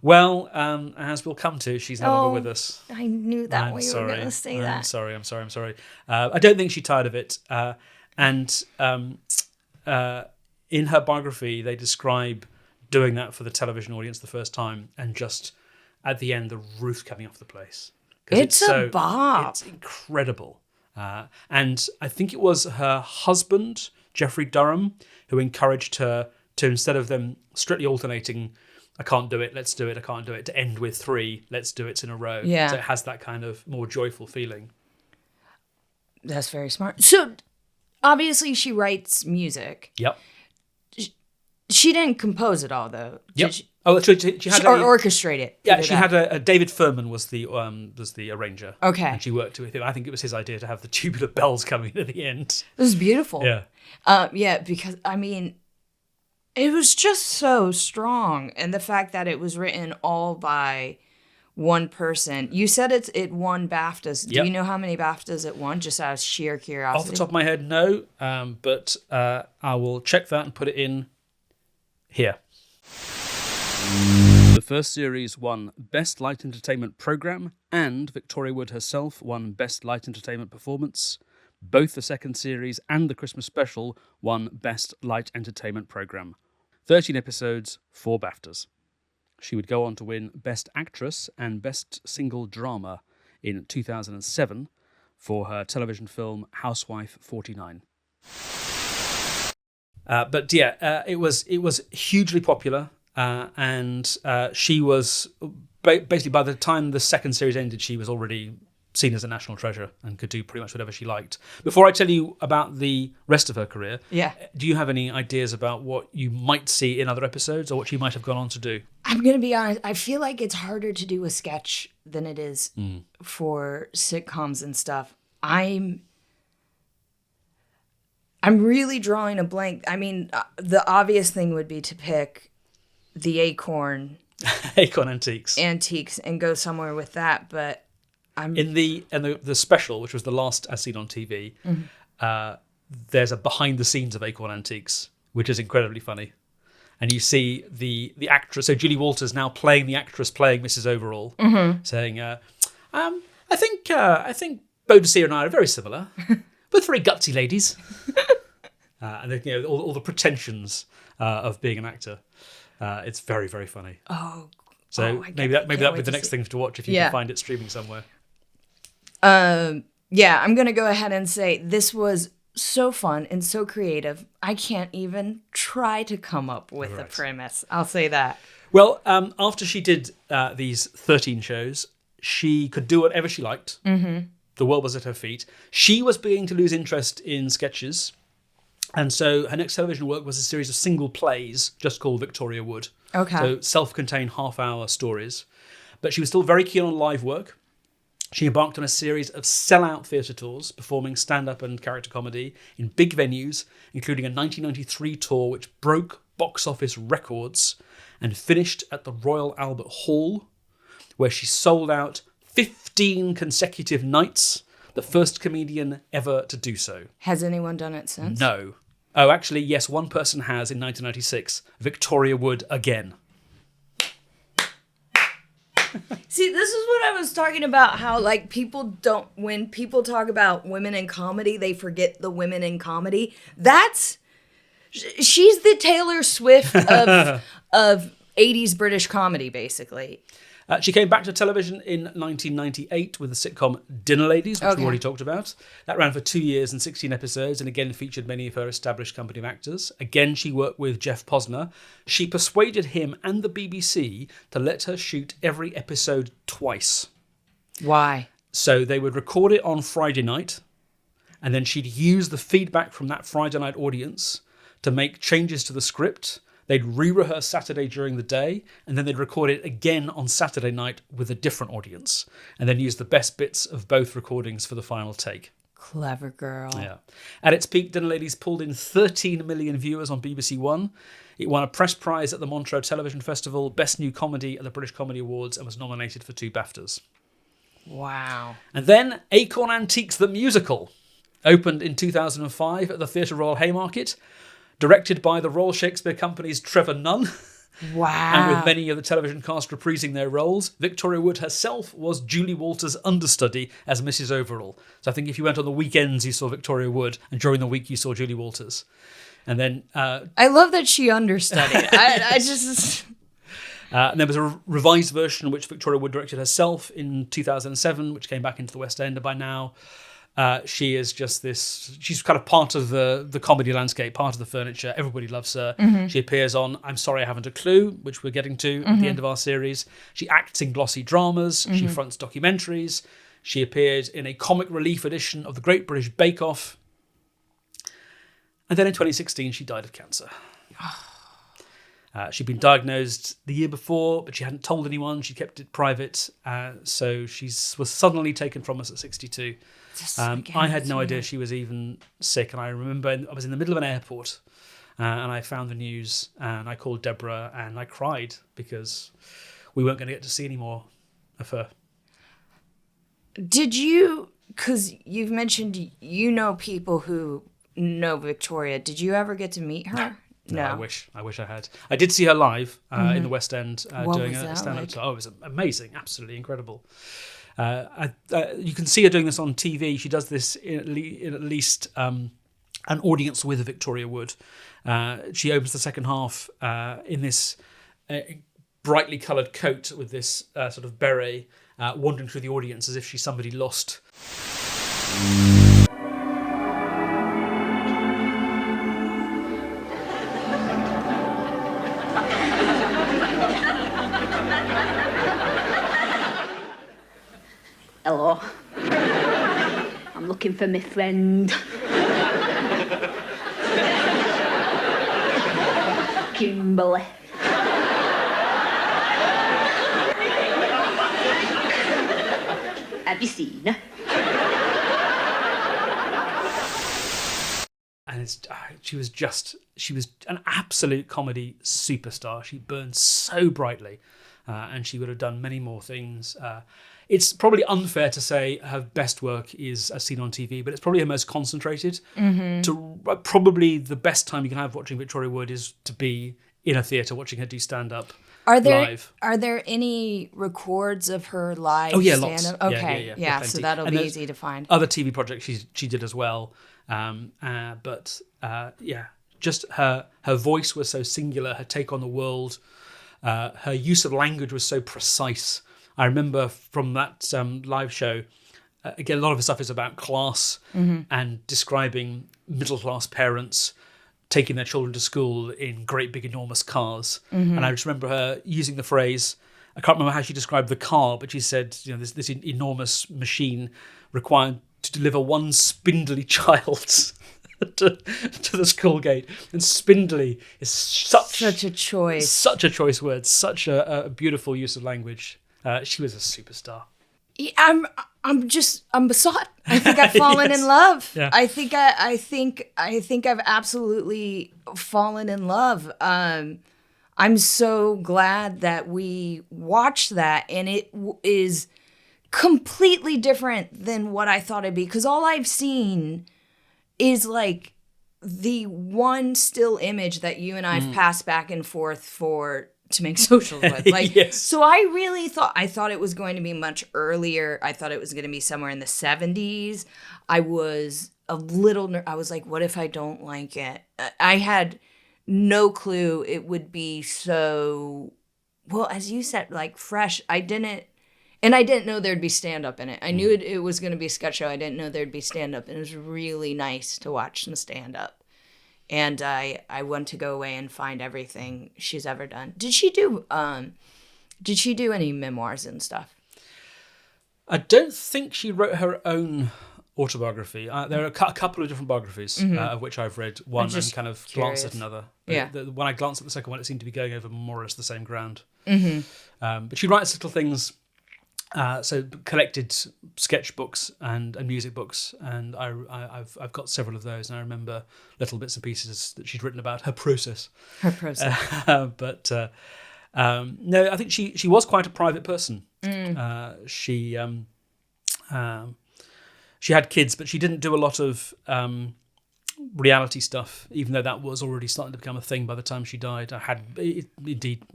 Well, as we'll come to, she's no longer with us. I knew that I'm way sorry. you were going to say that. I'm sorry. I don't think she's tired of it. And in her biography, they describe doing that for the television audience the first time and just, at the end, the roof coming off the place. It's a bop. It's incredible. And I think it was her husband, Jeffrey Durham, who encouraged her to, instead of them strictly alternating, I can't do it, let's do it, I can't do it, to end with 3 let's do it in a row. Yeah. So it has that kind of more joyful feeling. That's very smart. So obviously she writes music. Yep. She didn't compose it all, though. Yep. She had or orchestrate it. Yeah, she had a David Furman was the arranger. Okay. And she worked with him. I think it was his idea to have the tubular bells coming at the end. It was beautiful. Yeah. Yeah, because, I mean, it was just so strong. And the fact that it was written all by one person. You said it won BAFTAs. Yep. Do you know how many BAFTAs it won, just out of sheer curiosity? Off the top of my head, no. But I will check that and put it in here. The first series won Best Light Entertainment Programme, and Victoria Wood herself won Best Light Entertainment Performance. Both the second series and the Christmas special won Best Light Entertainment Programme. 13 episodes, 4 BAFTAs. She would go on to win Best Actress and Best Single Drama in 2007 for her television film Housewife 49. But yeah, it was hugely popular, and she was basically, by the time the second series ended, she was already seen as a national treasure and could do pretty much whatever she liked. Before I tell you about the rest of her career, do you have any ideas about what you might see in other episodes or what she might have gone on to do? I'm going to be honest. I feel like it's harder to do a sketch than it is for sitcoms and stuff. I'm really drawing a blank. I mean, the obvious thing would be to pick the Acorn Antiques and go somewhere with that, but in the special, which was the last As Seen on TV, there's a behind the scenes of Acorn Antiques, which is incredibly funny. And you see the actress, so Julie Walters now playing the actress playing Mrs. Overall, saying, I think Bodicea and I are very similar. Both very gutsy ladies. And then, all the pretensions of being an actor. It's very, very funny. Maybe that'll be the next thing to watch if you can find it streaming somewhere. Yeah, I'm going to go ahead and say this was so fun and so creative. I can't even try to come up with a premise. I'll say that. Well, after she did these 13 shows, she could do whatever she liked. Mm-hmm. The world was at her feet. She was beginning to lose interest in sketches. And so her next television work was a series of single plays just called Victoria Wood. Okay. So self-contained half-hour stories. But she was still very keen on live work. She embarked on a series of sell-out theatre tours, performing stand-up and character comedy in big venues, including a 1993 tour which broke box office records and finished at the Royal Albert Hall, where she sold out 15 consecutive nights, the first comedian ever to do so. Has anyone done it since? No. Oh, actually, yes, one person has in 1996, Victoria Wood again. See, this is what I was talking about, how like when people talk about women in comedy, they forget the women in comedy. She's the Taylor Swift of 80s British comedy, basically. She came back to television in 1998 with the sitcom Dinner Ladies, which we already talked about. That ran for 2 years and 16 episodes, and again featured many of her established company of actors. Again, she worked with Jeff Posner. She persuaded him and the BBC to let her shoot every episode twice. Why? So they would record it on Friday night, and then she'd use the feedback from that Friday night audience to make changes to the script. They'd re-rehearse Saturday during the day, and then they'd record it again on Saturday night with a different audience, and then use the best bits of both recordings for the final take. Clever girl. Yeah. At its peak, Dinner Ladies pulled in 13 million viewers on BBC One. It won a press prize at the Montreux Television Festival, Best New Comedy at the British Comedy Awards, and was nominated for 2 BAFTAs. Wow. And then Acorn Antiques the Musical opened in 2005 at the Theatre Royal Haymarket, directed by the Royal Shakespeare Company's Trevor Nunn. Wow. And with many of the television cast reprising their roles, Victoria Wood herself was Julie Walters' understudy as Mrs. Overall. So I think if you went on the weekends, you saw Victoria Wood, and during the week, you saw Julie Walters. And then... I love that she understudied. I just... And there was a revised version which Victoria Wood directed herself in 2007, which came back into the West End, and by now... she is just this... She's kind of part of the comedy landscape, part of the furniture. Everybody loves her. Mm-hmm. She appears on I'm Sorry I Haven't a Clue, which we're getting to at the end of our series. She acts in glossy dramas. Mm-hmm. She fronts documentaries. She appeared in a comic relief edition of the Great British Bake Off. And then in 2016, she died of cancer. She'd been diagnosed the year before, but she hadn't told anyone. She kept it private. So she was suddenly taken from us at 62. I had no idea she was even sick, and I remember I was in the middle of an airport and I found the news, and I called Deborah and I cried because we weren't going to get to see any more of her. Did you, because you've mentioned you know people who know Victoria, did you ever get to meet her? No, I wish I had. I did see her live in the West End doing a stand-up. Like? Oh, it was amazing, absolutely incredible. You can see her doing this on TV. She does this in at least an audience with Victoria Wood. She opens the second half in this brightly coloured coat with this sort of beret, wandering through the audience as if she's somebody lost. Hello. I'm looking for my friend. Kimberly. Have you seen her? And she was an absolute comedy superstar. She burned so brightly, and she would have done many more things. It's probably unfair to say her best work is as seen on TV, but it's probably her most concentrated. Mm-hmm. Probably the best time you can have watching Victoria Wood is to be in a theatre watching her do stand-up live. Are there any records of her live stand-up? Lots. Okay, yeah, so that'll be easy to find. Other TV projects she did as well. Just her voice was so singular, her take on the world, her use of language was so precise. I remember from that live show, again, a lot of the stuff is about class and describing middle-class parents taking their children to school in great big enormous cars. Mm-hmm. And I just remember her using the phrase, I can't remember how she described the car, but she said, this enormous machine required to deliver one spindly child to the school gate. And spindly is such a choice. Such a choice word. Such a beautiful use of language. She was a superstar. I'm besotted. I think I've fallen Yes. in love. Yeah. I think I've absolutely fallen in love. I'm so glad that we watched that, and it is completely different than what I thought it'd be. Because all I've seen is like the one still image that you and I've passed back and forth to make socials with. Like, Yes. So I really thought it was going to be much earlier. I thought it was going to be somewhere in the 70s. I was a little, I was like, what if I don't like it? I had no clue it would be so, well, as you said, like fresh. I didn't know there'd be stand-up in it. I knew it was going to be a sketch show. I didn't know there'd be stand-up. And it was really nice to watch some stand-up. And I want to go away and find everything she's ever done. Did she do any memoirs and stuff? I don't think she wrote her own autobiography. There are a couple of different biographies, of which I've read one and kind of glanced at another. But when I glanced at the second one, it seemed to be going over more or less the same ground. But she writes little things, so collected sketchbooks and music books, and I've got several of those, and I remember little bits and pieces that she'd written about her process. But no, I think she was quite a private person. She had kids, but she didn't do a lot of reality stuff, even though that was already starting to become a thing by the time she died. Indeed,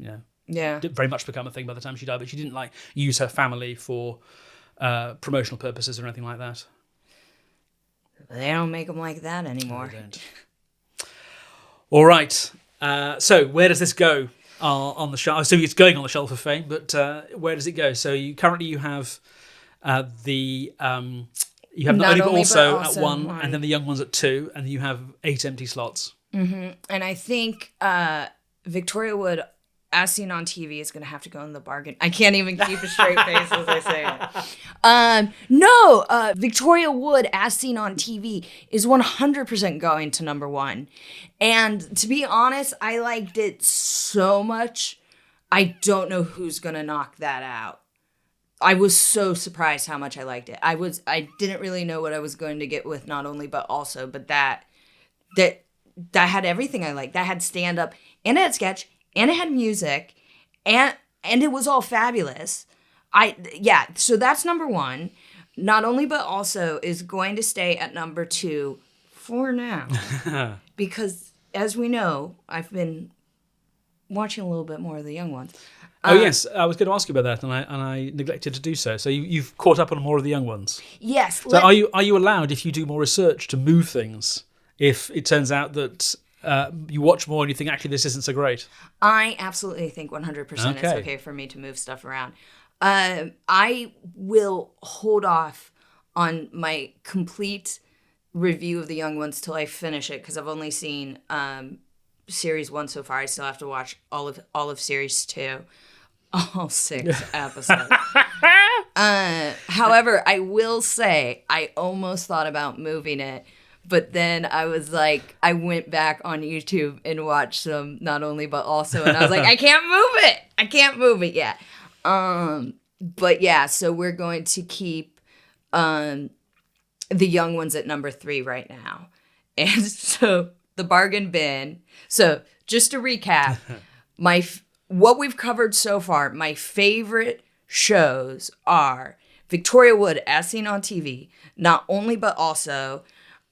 did very much become a thing by the time she died, but she didn't like use her family for promotional purposes or anything like that. They don't make them like that anymore. No, they don't. All right. So where does this go on the shelf? So it's going on the shelf of fame, but where does it go? So you have you have not only but also at 1, and then the young ones at 2, and you have 8 empty slots. And I think Victoria Wood, as seen on TV, is going to have to go in the bargain. I can't even keep a straight face as I say it. Victoria Wood, as seen on TV, is 100% going to number 1. And to be honest, I liked it so much, I don't know who's going to knock that out. I was so surprised how much I liked it. I didn't really know what I was going to get with Not Only But Also, but that had everything I liked. That had stand-up, and it had sketch, and it had music, and it was all fabulous. So that's number 1. Not Only But Also is going to stay at number 2 for now. Because, as we know, I've been watching a little bit more of the young ones. Yes, I was going to ask you about that, and I neglected to do so. So you've caught up on more of the young ones. Yes. So are you allowed, if you do more research, to move things if it turns out that you watch more and you think, actually, this isn't so great? I absolutely think 100% it's okay for me to move stuff around. I will hold off on my complete review of the young ones till I finish it, because I've only seen series 1 so far. I still have to watch all of series 2. All 6 episodes. However, I will say I almost thought about moving it, but then I was like, I went back on YouTube and watched some Not Only But Also, and I was like, I can't move it yet. But yeah, so we're going to keep the young ones at number 3 right now. And so the bargain bin. So just to recap, what we've covered so far, my favorite shows are Victoria Wood, as seen on TV, Not Only But Also,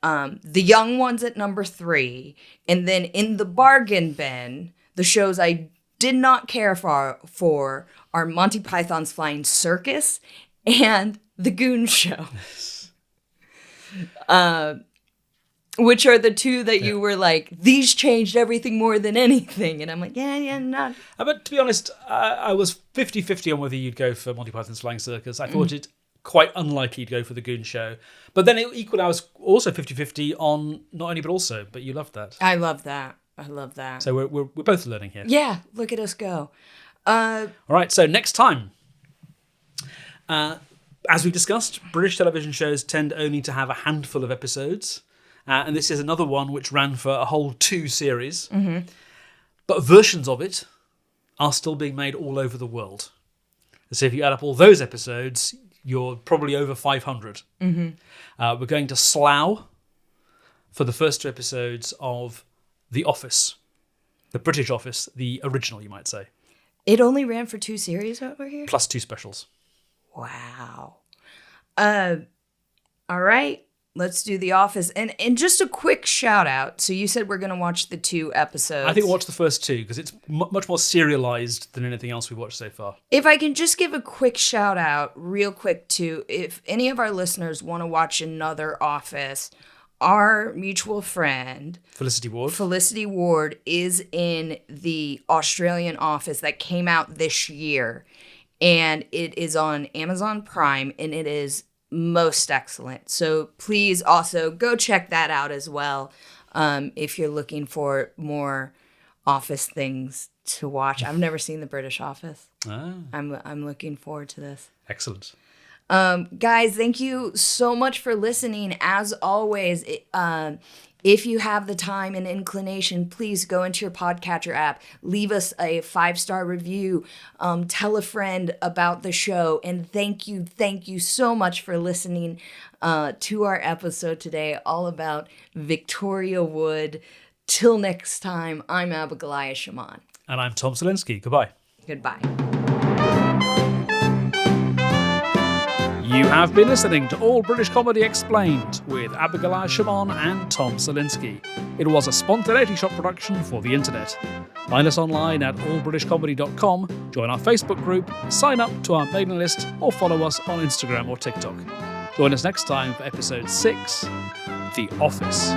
the young ones at number 3, and then in the bargain bin, the shows I did not care for are Monty Python's Flying Circus and The Goon Show. Which are the 2 that you were like, these changed everything more than anything. And I'm like, not. But to be honest, I was 50-50 on whether you'd go for Monty Python's Flying Circus. I thought it quite unlikely you'd go for The Goon Show. But then equally, I was also 50-50 on Not Only But Also. But you loved that. I love that. So we're both learning here. Yeah, look at us go. All right, so next time. As we discussed, British television shows tend only to have a handful of episodes. And this is another one which ran for a whole 2 series. Mm-hmm. But versions of it are still being made all over the world. So if you add up all those episodes, you're probably over 500. Mm-hmm. We're going to Slough for the first 2 episodes of The Office. The British Office, the original, you might say. It only ran for 2 series over here? Plus 2 specials. Wow. All right. Let's do The Office. And just a quick shout out. So you said we're going to watch the 2 episodes. I think we'll watch the first 2 because it's much more serialized than anything else we've watched so far. If I can just give a quick shout out real quick to, if any of our listeners want to watch another Office, our mutual friend Felicity Ward is in the Australian Office that came out this year. And it is on Amazon Prime and it is most excellent. So please also go check that out as well if you're looking for more Office things to watch. I've never seen the British Office. I'm looking forward to this. Excellent. Guys, thank you so much for listening. As always, if you have the time and inclination, please go into your podcatcher app, leave us a 5-star review, tell a friend about the show, and thank you so much for listening to our episode today, all about Victoria Wood. Till next time, I'm Abigoliah Schamaun. And I'm Tom Salinsky. Goodbye. Goodbye. You have been listening to All British Comedy Explained with Abigoliah Schamaun and Tom Salinsky. It was a Spontaneity Shop production for the internet. Find us online at allbritishcomedy.com, join our Facebook group, sign up to our mailing list, or follow us on Instagram or TikTok. Join us next time for episode 6, The Office.